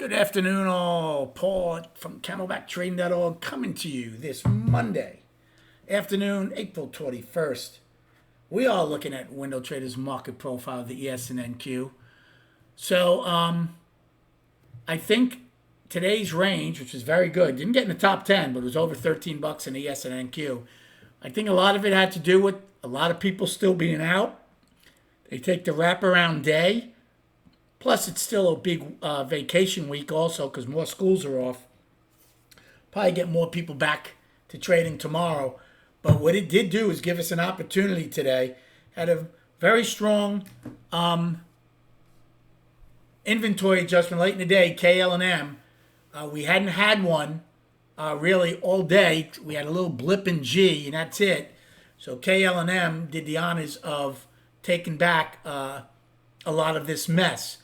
Good afternoon, all. Paul from CamelbackTrading.org coming to you this Monday afternoon, April 21st. We are looking at Window Trader's market profile of the ES and NQ. So, I think today's range, which is very good, didn't get in the top 10, but it was over 13 bucks in ES and NQ. I think a lot of it had to do with a lot of people still being out. They take the wraparound day. Plus, it's still a big vacation week also because more schools are off. Probably get more people back to trading tomorrow. But what it did do is give us an opportunity today. Had a very strong inventory adjustment late in the day, KL&M. We hadn't had one really all day. We had a little blip in G, and that's it. So KL&M did the honors of taking back a lot of this mess.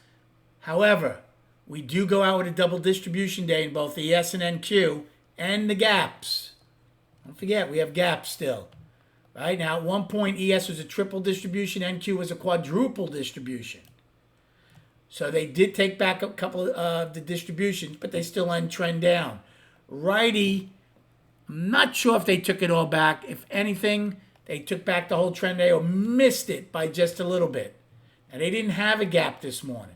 However, we do go out with a double distribution day in both the ES and NQ and the gaps. Don't forget, we have gaps still. Right now, at one point, ES was a triple distribution, NQ was a quadruple distribution. So they did take back a couple of the distributions, but they still end trend down. Righty, I'm not sure if they took it all back. If anything, they took back the whole trend day or missed it by just a little bit. And they didn't have a gap this morning.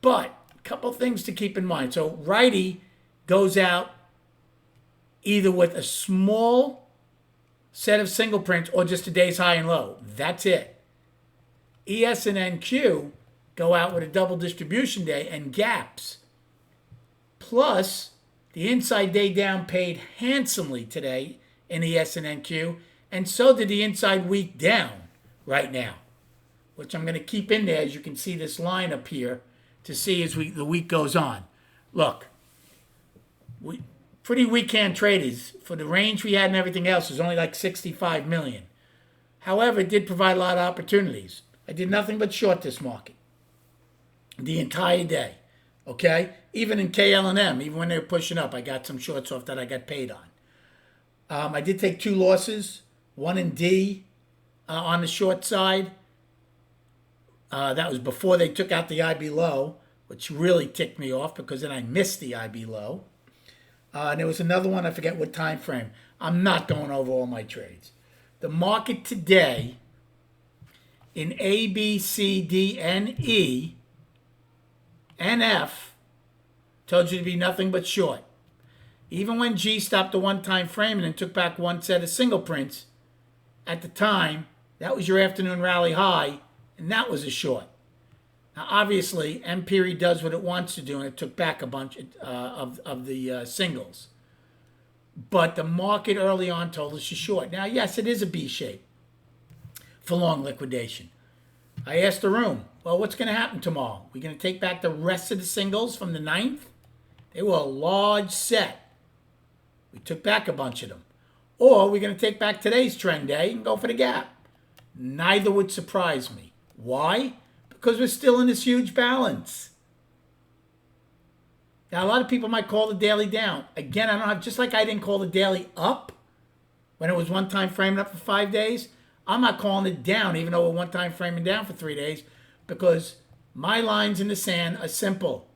But a couple things to keep in mind. So righty goes out either with a small set of single prints or just a day's high and low. That's it. ES and NQ go out with a double distribution day and gaps. Plus, the inside day down paid handsomely today in ES and NQ, and so did the inside week down right now, which I'm going to keep in there as you can see this line up here to see as the week goes on. Look, pretty weak hand traders. For the range we had and everything else, was only like 65 million. However, it did provide a lot of opportunities. I did nothing but short this market the entire day. Okay? Even in KL&M, even when they were pushing up, I got some shorts off that I got paid on. I did take two losses, one in D on the short side. That was before they took out the IB low, which really ticked me off because then I missed the IB low. And there was another one, I forget what time frame. I'm not going over all my trades. The market today in A, B, C, D, and E, and F told you to be nothing but short. Even when G stopped the one-time frame and then took back one set of single prints, at the time, that was your afternoon rally high, and that was a short. Now, obviously, M-Period does what it wants to do, and it took back a bunch of the singles. But the market early on told us you're short. Now, yes, it is a B shape for long liquidation. I asked the room, well, what's going to happen tomorrow? We're going to take back the rest of the singles from the 9th? They were a large set. We took back a bunch of them. Or we're going to take back today's trend day and go for the gap. Neither would surprise me. Why? Because we're still in this huge balance. Now, a lot of people might call the daily down. Again, I don't have, just like I didn't call the daily up when it was one time framing up for 5 days, I'm not calling it down, even though we're one time framing down for 3 days, because my lines in the sand are simple.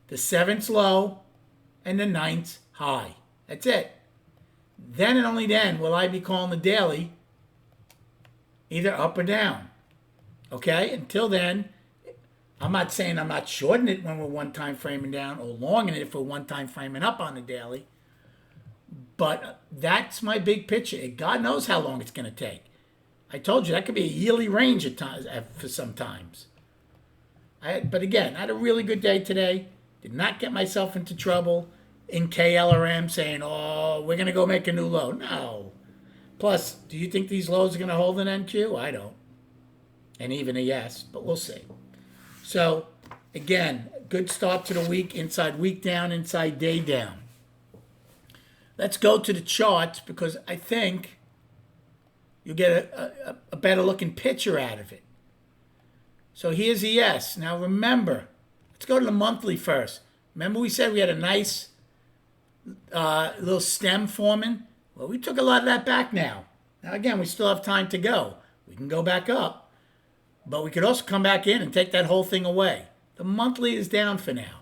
The 7th's low and the 9th's high. That's it. Then and only then will I be calling the daily either up or down. Okay? Until then, I'm not saying I'm not shorting it when we're one-time framing down or longing it if we're one-time framing up on the daily. But that's my big picture. God knows how long it's going to take. I told you that could be a yearly range at times, for some times. But again, I had a really good day today. Did not get myself into trouble in KL&M saying, oh, we're going to go make a new low. No. Plus, do you think these lows are going to hold in NQ? I don't. And even a yes, but we'll see. So, again, good start to the week. Inside week down, inside day down. Let's go to the charts because I think you'll get a better looking picture out of it. So here's ES. Now remember, let's go to the monthly first. Remember we said we had a nice little stem forming? Well, we took a lot of that back now. Now, again, we still have time to go. We can go back up. But we could also come back in and take that whole thing away. The monthly is down for now.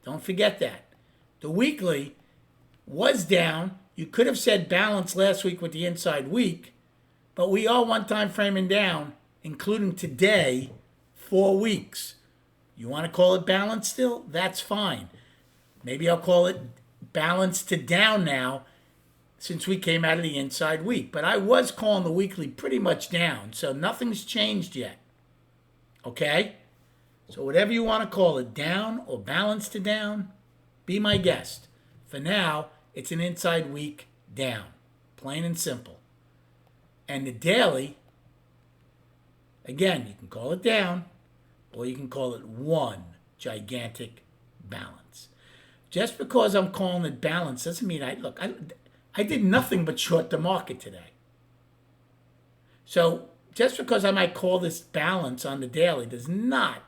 Don't forget that. The weekly was down. You could have said balance last week with the inside week, but we are one time framing down, including today, 4 weeks. You want to call it balance still? That's fine. Maybe I'll call it balance to down now since we came out of the inside week. But I was calling the weekly pretty much down, so nothing's changed yet. Okay? So whatever you want to call it, down or balance to down, be my guest. For now, it's an inside week down. Plain and simple. And the daily, again, you can call it down or you can call it one gigantic balance. Just because I'm calling it balance doesn't mean I did nothing but short the market today. So just because I might call this balance on the daily does not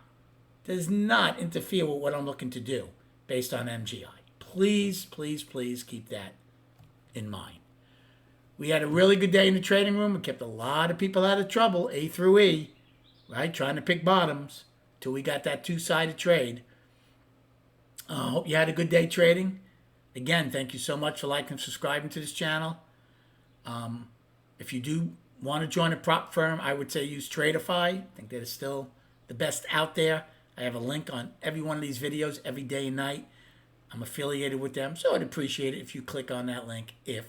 interfere with what I'm looking to do based on MGI. Please, please, please keep that in mind. We had a really good day in the trading room. We kept a lot of people out of trouble, A through E, right? Trying to pick bottoms till we got that two-sided trade. Hope you had a good day trading. Again, thank you so much for liking and subscribing to this channel. If you do want to join a prop firm, I would say use Tradeify. I think that is still the best out there. I have a link on every one of these videos every day and night. I'm affiliated with them, so I'd appreciate it if you click on that link if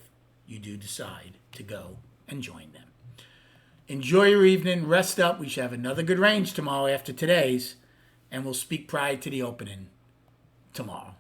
you do decide to go and join them. Enjoy your evening. Rest up. We should have another good range tomorrow after today's, and we'll speak prior to the opening tomorrow.